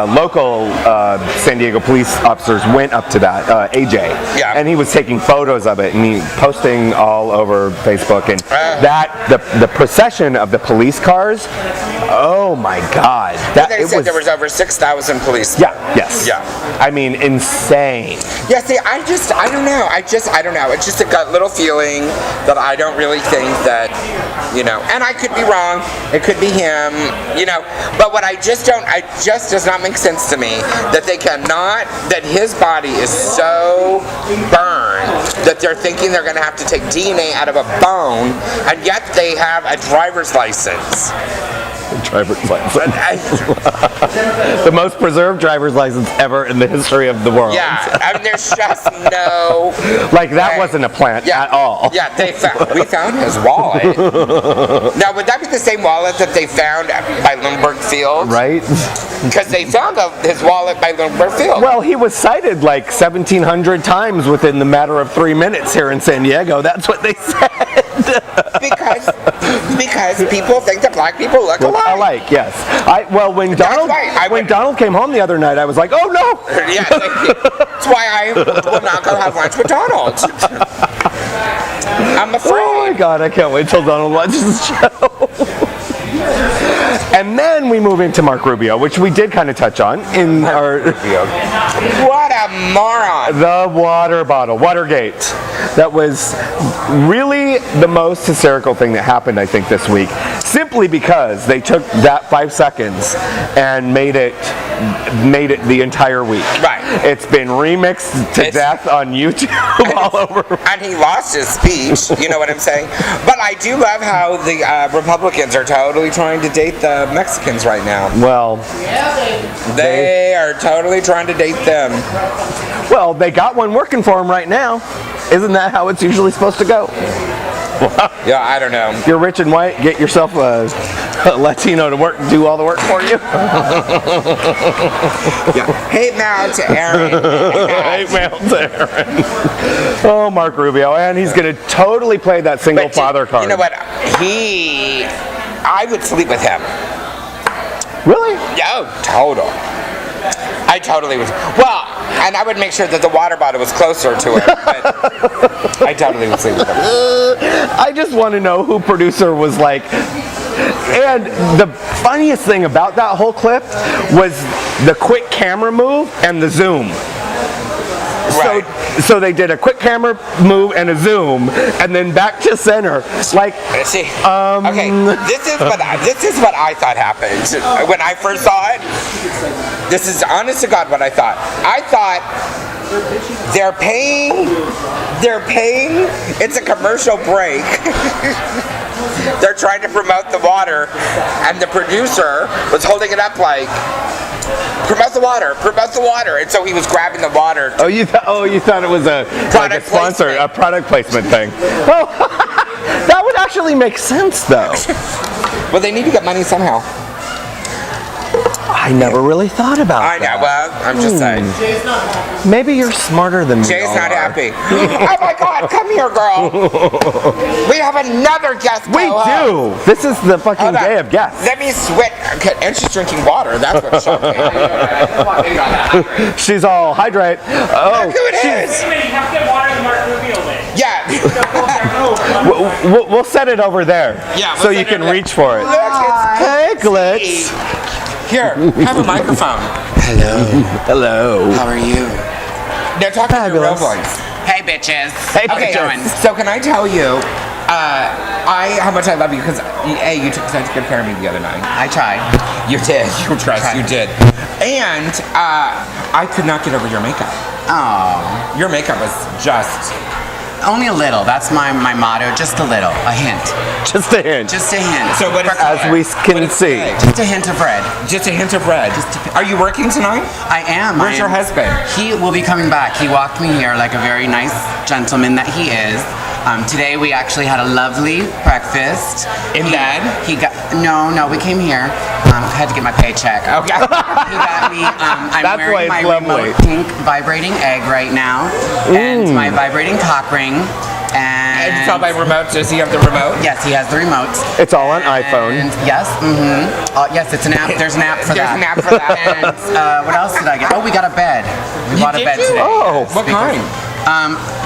local San Diego police officers went up to that, AJ. Yeah. And he was taking photos of it and he posting all over Facebook. And the procession of the police cars, oh my God. They said there was over 6,000 police. Yeah, yes. Yeah. I mean, insane. Yeah, see, I don't know. I don't know. It's just a gut little feeling that I don't really think that, and I could be wrong. It could be him, But what it just does not make sense to me that his body is so burned that they're thinking they're going to have to take DNA out of a bone, and yet they have a driver's license. Driver's license. The most preserved driver's license ever in the history of the world. Yeah, I mean, there's just no that wasn't a plant at all. Yeah, we found his wallet. Now, would that be the same wallet that they found by Lindbergh Field? Right. Because they found his wallet by Lindbergh Field. Well, he was cited like 1,700 times within the matter of 3 minutes here in San Diego. That's what they said. because people think that black people look alike. Yes. When Donald came home the other night, I was like, oh no. Yeah, that's why I will not go have lunch with Donald. I'm afraid. Oh my God, I can't wait till Donald watches the show. And then we move into Mark Rubio, which we did kind of touch on in our... What a moron. The water bottle, Watergate. That was really the most hysterical thing that happened, I think, this week. Simply because they took that 5 seconds and made it the entire week. Right. It's been remixed to death on YouTube all over. And he lost his speech, you know what I'm saying? But I do love how the Republicans are totally trying to date the Mexicans right now. Well, they are totally trying to date them. Well, they got one working for them right now. Isn't that how it's usually supposed to go? Yeah, I don't know. You're rich and white, get yourself a Latino to do all the work for you. Yeah. Hate mail to Aaron. Hate mail to Aaron. Oh, Mark Rubio, and he's going to totally play that single father card. You know what? I would sleep with him. Really? Yeah, total. I totally would. Well, and I would make sure that the water bottle was closer to him, but I totally would sleep with him. I just want to know who producer was like. And the funniest thing about that whole clip was the quick camera move and the zoom. Right. So they did a quick camera move and a zoom, and then back to center. Like, see, okay, this is what I thought happened when I first saw it. This is honest to God what I thought. I thought they're paying. It's a commercial break. They're trying to promote the water, and the producer was holding it up like, promote the water, and so he was grabbing the water. You thought it was a sponsor, a product placement thing. Oh, that would actually make sense, though. Well, they need to get money somehow. I never really thought about that. I know. Well, I'm just saying. Maybe you're smarter than me. Jay's not happy. Oh my God! Come here, girl. We have another guest. We do. This is the fucking day of guests. Let me switch. Okay, and she's drinking water. That's what's shocking. She's all hydrate. Oh, look who it is. You have to get water in Mark Rubio then. Yeah. We'll set it over there. Yeah. So you can reach for it. Look, it's Hey, Glitz. Here, have a microphone. Hello. How are you? Now talk to your real voice. Hey, bitches. Hey, Okay, bitches. so can I tell you how much I love you? Because you took such good care of me the other night. I tried. You did. You did. And I could not get over your makeup. Oh. Your makeup was just Only a little. That's my motto. Just a little. A hint. Just a hint. Just a hint. So what is As we can see. Just a hint of red. Just a hint of red. Are you working tonight? I am. Where's your husband? He will be coming back. He walked me here like a very nice gentleman that he is. Today we actually had a lovely breakfast. In bed? He got no. We came here. I had to get my paycheck. Okay. He got me. I'm That's wearing why my it's lovely. remote pink vibrating egg right now, and my vibrating cock ring. And it's all by remote. Does he have the remote? Yes, he has the remote. It's all on iPhone. And yes, yes, it's an app. There's an app for There's that. an app for that. And what else did I get? Oh, we got a bed. We bought a bed today. Oh, What kind?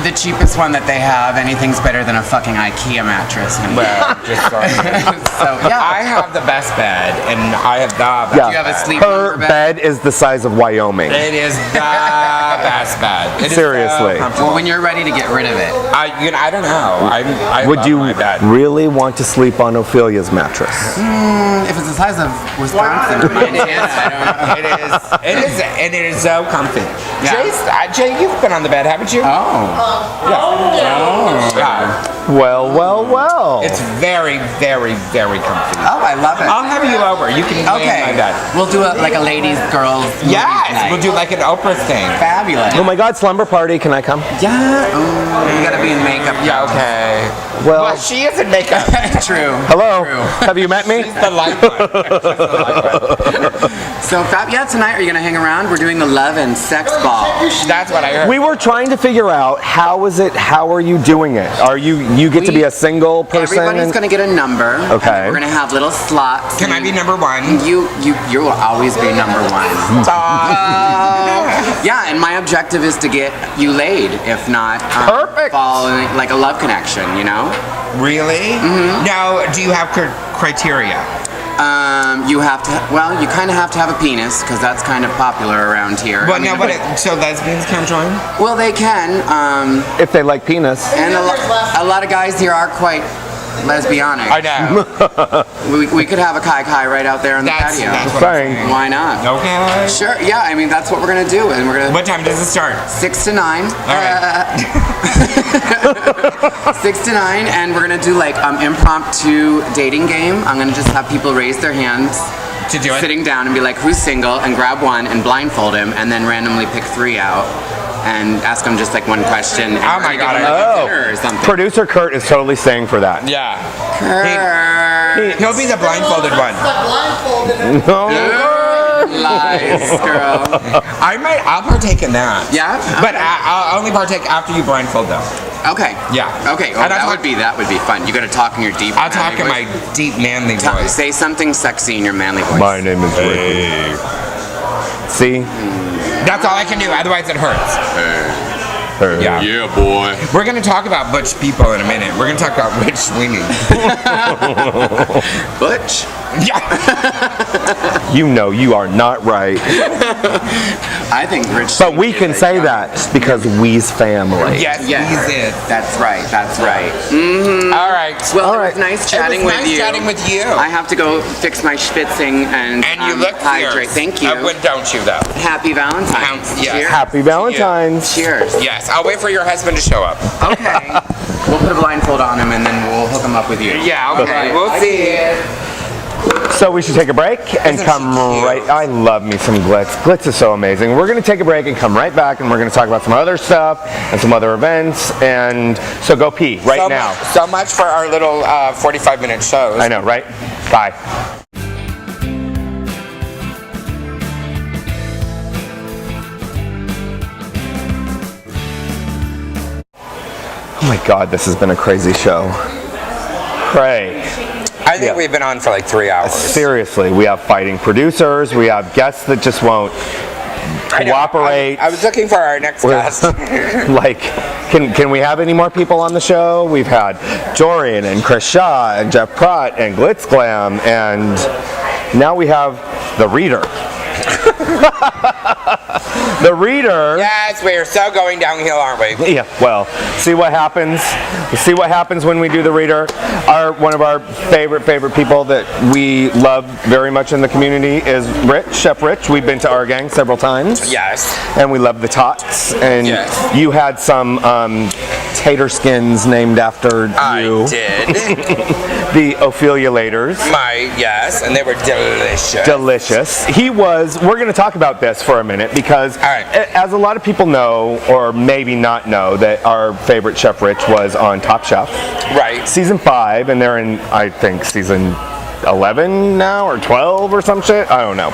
The cheapest one that they have. Anything's better than a fucking IKEA mattress. Well, just sorry. So yeah. I have the best bed, and I have the best Yeah. Do you have a bed. sleep Her number bed is the size of Wyoming. It is the best bed. It is Seriously. so comfortable. Well, when you're ready to get rid of it. I don't know. I Would love you my bed. really want to sleep on Ophelia's mattress? If it's the size of Wisconsin, mine is. I don't know. It is so comfy. Yeah. Jay, you've been on the bed, haven't you? Oh. Yeah. Well. It's very, very, very comfy. Oh, I love it. I'll have you over. You can lay Okay. in my bed. We'll do like a ladies, girls. movie Yes, night. we'll do like an Oprah thing. Fabulous. Oh my God, slumber party, can I come? Yeah. Oh, you gotta be in makeup. Yeah, okay. Well, Well, she is in makeup. True. hello, True. have you met me? She's the light one. So, yeah, tonight are you gonna hang around? We're doing the love and sex ball. That's what I heard. We were trying to figure out how are you doing it? Are you get to be a single person? Everybody's gonna get a number. Okay. And we're gonna have little slots. Can I be number one? You will always be number one. Yeah, and my objective is to get you laid, if not Perfect. fall in like a love connection, you know? Really? Mm-hmm. Now, do you have criteria? You have to, you kind of have to have a penis, because that's kind of popular around here. Well, so lesbians can't join? Well, they can, If they like penis. and a lot of guys here are quite lesbianic. I know. We could have a kai right out there on the That's patio. what I'm Saying. saying. Why not? Okay. Sure, yeah, I mean, that's what we're gonna do, and we're gonna... What time does it start? 6 to 9. All right. 6 to 9, and we're gonna do like impromptu dating game. I'm gonna just have people raise their hands, To do it? sitting down and be like, who's single, and grab one and blindfold him, and then randomly pick 3 out and ask them just like one question. Oh my God, Or something. Producer Kurt is totally staying for that. Yeah. Kurt. He'll be the blindfolded one. Blindfolded. Lies, girl. I'll partake in that. Yeah? But I'll only partake after you blindfold them. Okay. Yeah. Okay. Oh, And that would be fun. You gotta talk in your deep. I'll talk in manly my voice. deep manly Ta- voice. Say something sexy in your manly voice. My name is Ricky. See? That's all I can do, otherwise it hurts. Yeah. Yeah, boy. We're going to talk about butch people in a minute. We're going to talk about Rich Sweeney. Butch. Yeah. You know you are not right. I think Rich. But we Sweeney can is a say young- that because we's family. Yes, Yes. he's it. That's right. That's right. All right. Well, All it right. was nice It chatting was with nice you. chatting with you. I have to go fix my schwitzing and You look hydrate. fierce. Thank you. Don't you, though? Happy Valentine's. Yes. Cheers. Happy Valentine's. Cheers. Yes, I'll wait for your husband to show up. Okay. We'll put a blindfold on him and then we'll hook him up with you. Yeah, okay. We'll see. So we should take a break and Isn't come she cute? right. I love me some Glitz. Glitz is so amazing. We're going to take a break and come right back, and we're going to talk about some other stuff and some other events. And so go pee right now. So much for our little 45-minute shows. I know, right? Bye. Oh my God, this has been a crazy show. Craig. I think Yeah. we've been on for like 3 hours. Seriously, we have fighting producers. We have guests that just won't I know. cooperate. I was looking for our next guest. Like, can we have any more people on the show? We've had Jorian and Chris Shaw and Jeff Praught and Glitz Glam, and now we have the Reader. The Reader. Yes, we are so going downhill, aren't we? Yeah, well, see what happens. See what happens when we do the Reader. One of our favorite people that we love very much in the community is Rich, Chef Rich. We've been to our gang several times. Yes. And we love the tots. And Yes. you had some tater skins named after you. I did. The Ophelia-laters. Yes, and they were delicious. Delicious. We're going to talk about this for a minute because as a lot of people know, or maybe not know, that our favorite Chef Rich was on Top Chef. Right. Season 5, and they're in, I think, season 11 now, or 12 or some shit. I don't know.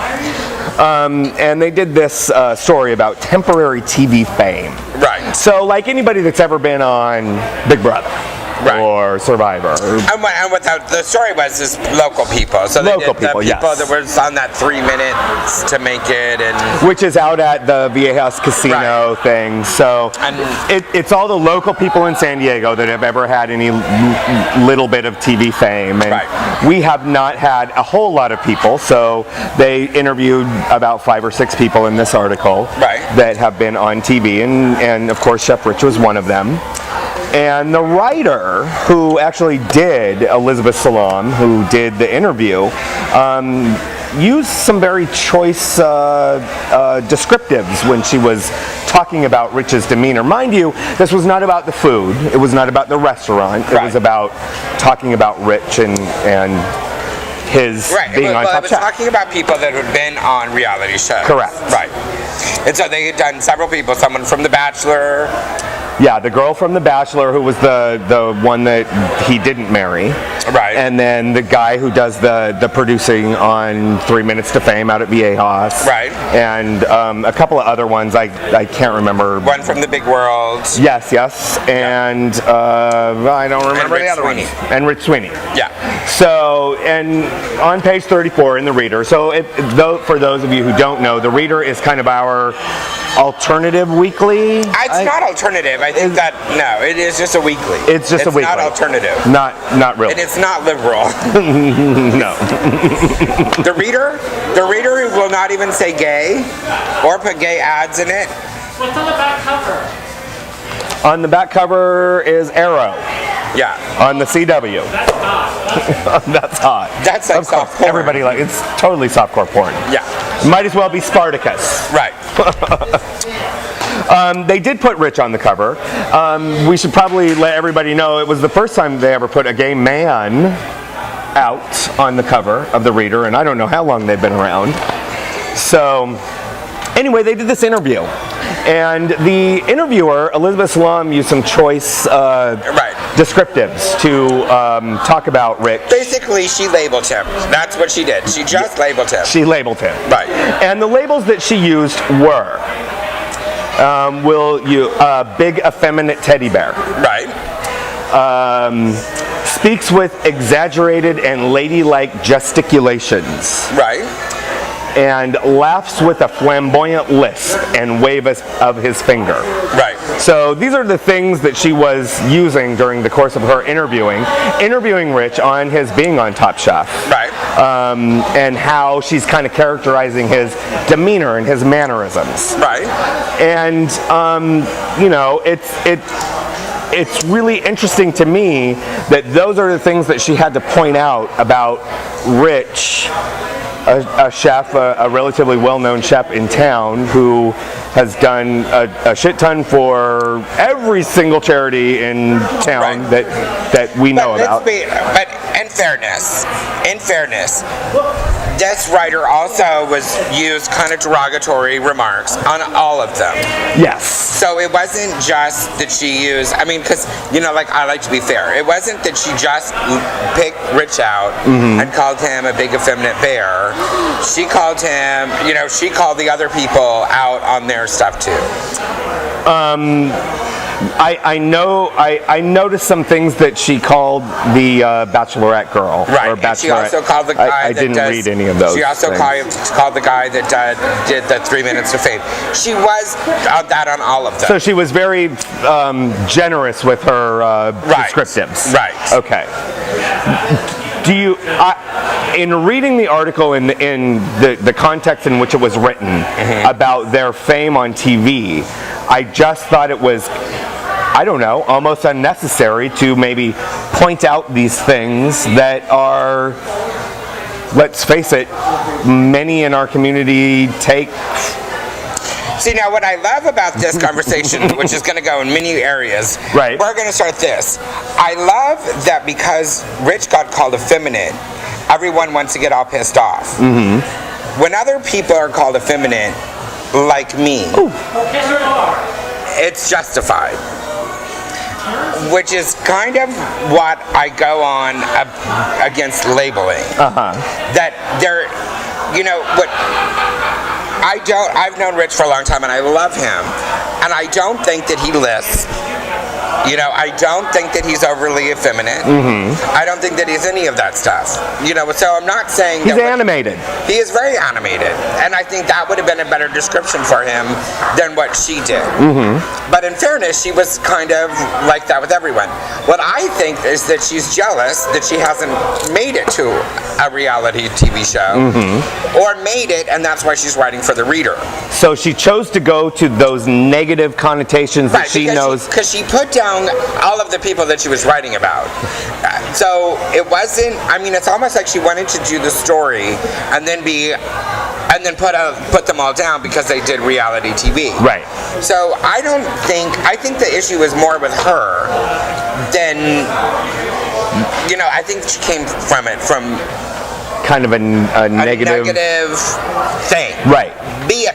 And they did this story about temporary TV fame. Right. So, like anybody that's ever been on Big Brother. Right. Or Survivor. And without, the story was just local people. So local they did people, the people yes. that was on that 3 minutes to make it, and which is out at the Viejas Casino thing. So it's all the local people in San Diego that have ever had any little bit of TV fame. And we have not had a whole lot of people. So they interviewed about 5 or 6 people in this article that have been on TV, and of course Chef Rich was one of them. And the writer who actually did Elizabeth Salam, who did the interview, used some very choice descriptives when she was talking about Rich's demeanor. Mind you, this was not about the food. It was not about the restaurant. It was about talking about Rich and his being on Top Chef. It was talking about people that had been on reality shows. Correct. Right. And so they had done several people, someone from The Bachelor. Yeah, the girl from The Bachelor who was the one that he didn't marry. Right. And then the guy who does the producing on 3 Minutes to Fame out at Viejas. Right. And a couple of other ones I can't remember. One from The Big World. Yes. And I don't remember the other one. And Rich Sweeney. Yeah. So, and on page 34 in the Reader, so for those of you who don't know, the Reader is kind of our alternative weekly. It's not alternative. I think it is just a weekly. It's just a weekly. It's not alternative. Not really. And it's not liberal. No. The Reader will not even say gay or put gay ads in it. What's on the back cover? On the back cover is Arrow. Yeah. On the CW. That's hot. That's hot. That's like soft porn. Everybody it's totally softcore porn. Yeah. Might as well be Spartacus. Right. They did put Rich on the cover. We should probably let everybody know it was the first time they ever put a gay man out on the cover of the Reader, and I don't know how long they've been around. So, anyway, they did this interview. And the interviewer, Elizabeth Salam, used some choice descriptives to talk about Rich. Basically, she labeled him. That's what she did. She just labeled him. She labeled him. Right. And the labels that she used were, big effeminate teddy bear. Right. Speaks with exaggerated and ladylike gesticulations. Right. And laughs with a flamboyant lisp and wave of his finger. Right. So these are the things that she was using during the course of her interviewing Rich on his being on Top Chef. Right. And how she's kind of characterizing his demeanor and his mannerisms. Right. And it's really interesting to me that those are the things that she had to point out about Rich. A chef, a relatively well-known chef in town who has done a shit ton for every single charity in town that we know about. But in fairness, this writer also used kind of derogatory remarks on all of them. Yes. So it wasn't just that she used, because, I like to be fair. It wasn't that she just picked Rich out and called him a big effeminate bear. She called him, she called the other people out on their stuff too. I noticed some things that she called the Bachelorette girl. Right. Or Bachelorette. And she also called the guy I didn't read any of those. She also called the guy that did the 3 Minutes to Fame. She was that on all of them. So she was very generous with her descriptives. Right. Okay. Do you, in reading the article in the context in which it was written about their fame on TV, I just thought it was, I don't know, almost unnecessary to maybe point out these things that are, let's face it, many in our community take See, now what I love about this conversation, which is going to go in many areas, Right. we're going to start this. I love that because Rich got called effeminate, everyone wants to get all pissed off. Mm-hmm. When other people are called effeminate, like me, it's justified. Which is kind of what I go on against labeling. That there, what I've known Rich for a long time and I love him. And I don't think that he lists. I don't think that he's overly effeminate. I don't think that he's any of that stuff. So I'm not saying he's animated. He is very animated, and I think that would have been a better description for him than what she did. But in fairness, she was kind of like that with everyone. What I think is that she's jealous that she hasn't made it to a reality TV show, or made it, and that's why she's writing for the Reader. So she chose to go to those negative connotations that she knows. Because she put down all of the people that she was writing about. So it wasn't, it's almost like she wanted to do the story and then put them all down because they did reality TV. Right. So I think the issue is more with her than, I think she came from kind of a negative thing. Right. Be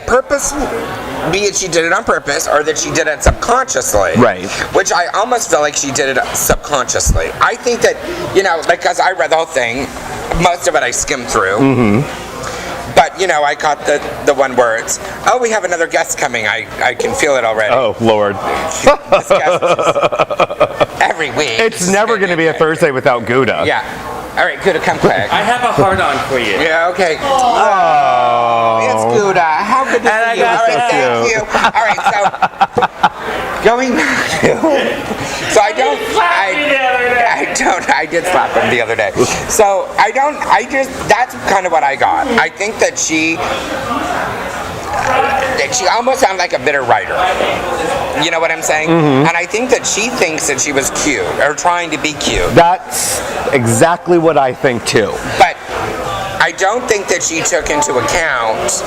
it she did it on purpose or that she did it subconsciously. Right. Which I almost feel like she did it subconsciously. I think that, because I read the whole thing, most of it I skimmed through. But, I caught the one words. Oh, we have another guest coming. I can feel it already. Oh, Lord. This guest is every week. It's never going to be a Thursday without Gouda. Yeah. All right, Gouda, come quick. I have a hard-on for you. Yeah, okay. Oh. It's Gouda. How good to see you. All right, thank you. All right, so going back to... So I did slap him the other day. So that's kind of what I got. I think that she almost sounded like a bitter writer. You know what I'm saying? And I think that she thinks that she was cute, or trying to be cute. That's exactly what I think too. But I don't think that she took into account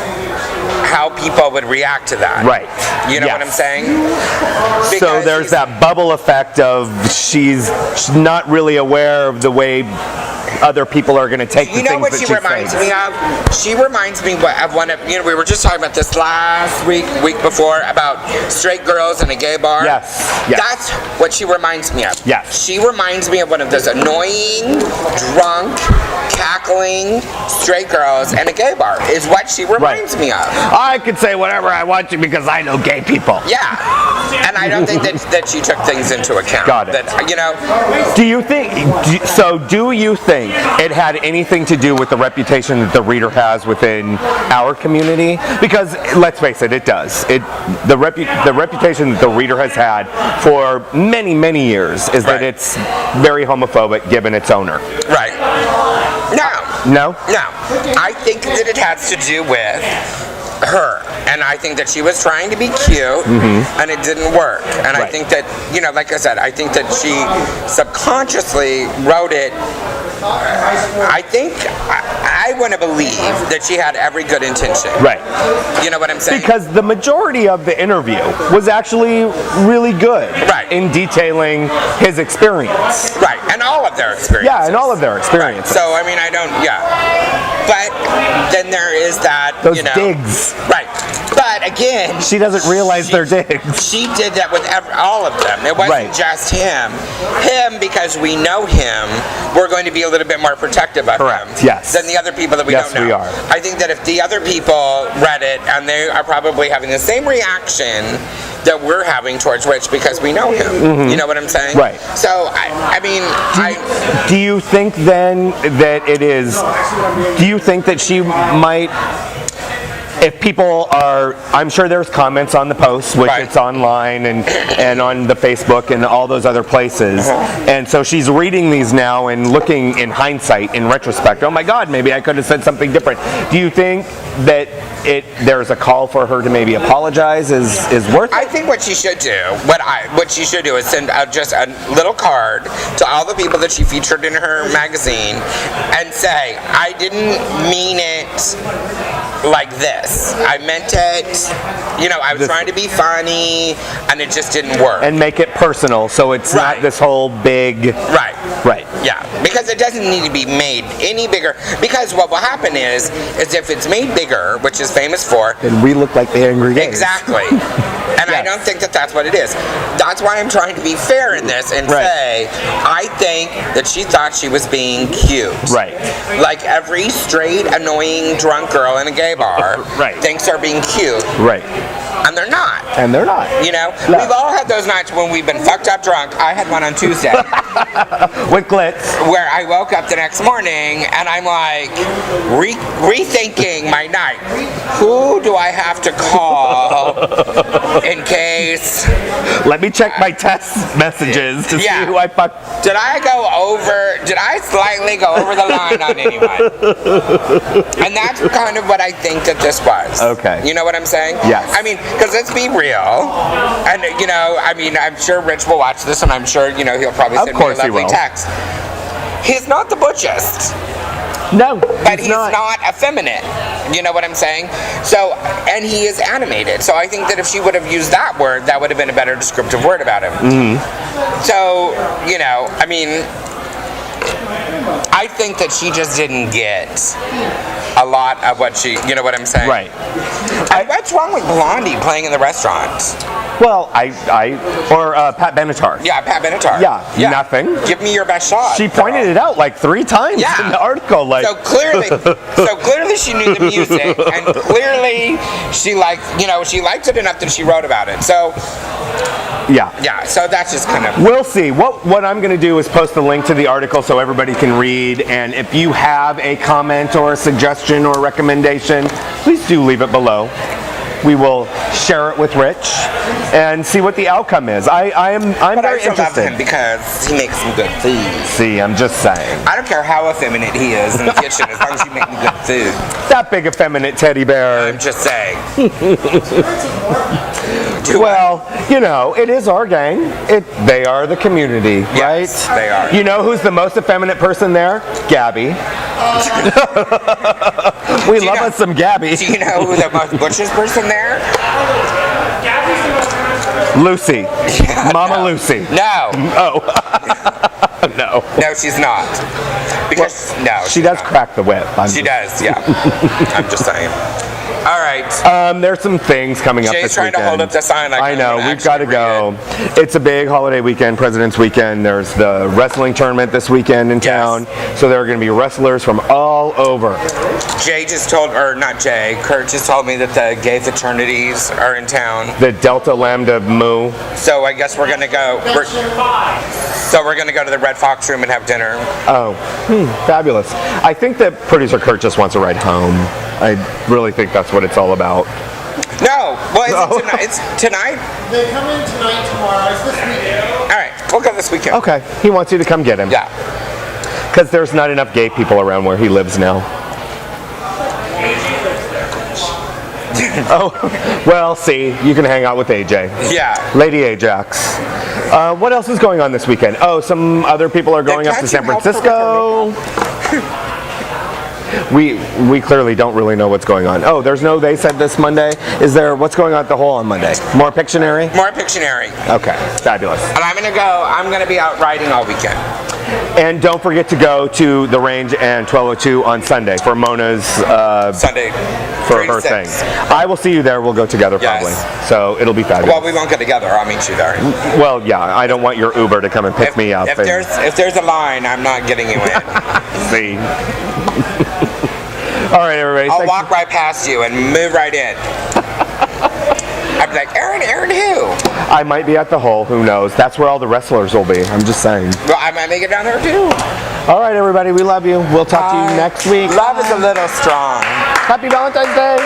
how people would react to that. Right. You know what I'm saying? So there's that bubble effect of she's not really aware of the way other people are going to take the things that she's saying. You know what she reminds me of? She reminds me of one of, we were just talking about this last week before, about straight girls in a gay bar. Yes. That's what she reminds me of. Yes. She reminds me of one of those annoying, drunk, cackling straight girls in a gay bar, is what she reminds me of. I could say whatever I want to because I know gay people. Yeah. And I don't think that she took things into account. Got it. Do you think it had anything to do with the reputation that the Reader has within our community? Because let's face it, it does. The reputation that the Reader has had for many, many years is that it's very homophobic given its owner. Right. No? No. I think that it has to do with her, and I think that she was trying to be cute, and it didn't work. And I think that, like I said, I think that she subconsciously wrote it. I want to believe that she had every good intention. Right. You know what I'm saying? Because the majority of the interview was actually really good. Right. In detailing his experience. Right. And all of their experiences. Yeah, and all of their experiences. Right. So, But then there is that, those digs. Right. But again, she doesn't realize they're digs. She did that with all of them. It wasn't just him. Because we know him, we're going to be a little bit more protective of him. Yes. Than the other people that we don't know. Yes, we are. I think that if the other people read it, and they are probably having the same reaction that we're having towards Rich because we know him. You know what I'm saying? Right. So, do you think then that it is, do you think that she might, if people are, I'm sure there's comments on the post, which it's online and on the Facebook and all those other places, and so she's reading these now and looking in hindsight, in retrospect, oh my God, maybe I could have said something different. Do you think that there's a call for her to maybe apologize is worth it? I think what she should do, what she should do is send out just a little card to all the people that she featured in her magazine and say, I didn't mean it like this. I meant it, I was trying to be funny, and it just didn't work. And make it personal, so it's not this whole big... Right. Yeah, because it doesn't need to be made any bigger. Because what will happen is if it's made bigger, which is famous for... Then we look like the angry gays. Exactly. And I don't think that that's what it is. That's why I'm trying to be fair in this and say, I think that she thought she was being cute. Right. Like every straight, annoying, drunk girl in a gay bar thinks they're being cute. Right. And they're not. And they're not. No. We've all had those nights when we've been fucked up drunk. I had one on Tuesday. With Glitz. Where I woke up the next morning and I'm like rethinking my night. Who do I have to call in case? Let me check my text messages to see who I fucked. Did I slightly go over the line on anyone? And that's kind of what I think that this was. Okay. You know what I'm saying? Yes. I mean, because let's be real. And, I'm sure Rich will watch this and I'm sure, he'll probably send me a lovely text. He's not the butchest. No, but he's not effeminate. You know what I'm saying? So, and he is animated. So I think that if she would have used that word, that would have been a better descriptive word about him. Mm-hmm. So, I think that she just didn't get a lot of what she, you know what I'm saying? Right. And what's wrong with Blondie playing in the restaurant? Well, Pat Benatar. Yeah, Pat Benatar. Yeah, nothing. Give me your best shot. She pointed it out like 3 times in the article. Like, so clearly she knew the music, and clearly she liked it enough that she wrote about it. So. Yeah, so that's just kind of... We'll see. What I'm going to do is post a link to the article so everybody can read, and if you have a comment or a suggestion or recommendation, please do leave it below. We will share it with Rich and see what the outcome is. I'm very interested. Love him because he makes some good food. See, I'm just saying. I don't care how effeminate he is in the kitchen as long as you make me good food. That big effeminate teddy bear. I'm just saying. Well, it is our gang. They are the community, right? Yes, they are. You know who's the most effeminate person there? Gabby. We love us some Gabby. Do you know who the most butchest person there? Lucy. Yeah, Mama Lucy. No. Oh. No. No, she's not. Because, she does crack the whip. She does, yeah. I'm just saying. All right. There's some things coming up this weekend. Jay's trying to hold up the sign. I know. We've got to go. It's a big holiday weekend, President's Weekend. There's the wrestling tournament this weekend in town. So there are going to be wrestlers from all over. Kurt just told me that the gay fraternities are in town. The Delta Lambda Mu. So I guess we're going to go. So we're going to go to the Red Fox Room and have dinner. Oh, fabulous. I think that producer Kurt just wants to ride home. I really think that's what it's all about. No. Well, it's tonight. They come in tonight, tomorrow. It's this weekend. All right. We'll go this weekend. Okay. He wants you to come get him. Yeah. Because there's not enough gay people around where he lives now. Oh, well, see, you can hang out with AJ. Yeah. Lady Ajax. What else is going on this weekend? Oh, some other people are going up to San Francisco. We clearly don't really know what's going on. Oh, there's no They Said This Monday. What's going on at the Hole on Monday? More Pictionary? More Pictionary. Okay, fabulous. And I'm going to be out riding all weekend. And don't forget to go to the Range and 1202 on Sunday for Mona's Sunday for her thing. I will see you there. We'll go together probably. So it'll be fabulous. Well, we won't go together. I'll meet you there. Well, yeah. I don't want your Uber to come and pick me up. If there's a line, I'm not getting you in. See. All right, everybody. I'll walk right past you and move right in. I'd be like, Aaron who? I might be at the Hole. Who knows? That's where all the wrestlers will be. I'm just saying. Well, I might make it down there too. All right, everybody. We love you. We'll talk to you next week. Love is a little strong. Happy Valentine's Day.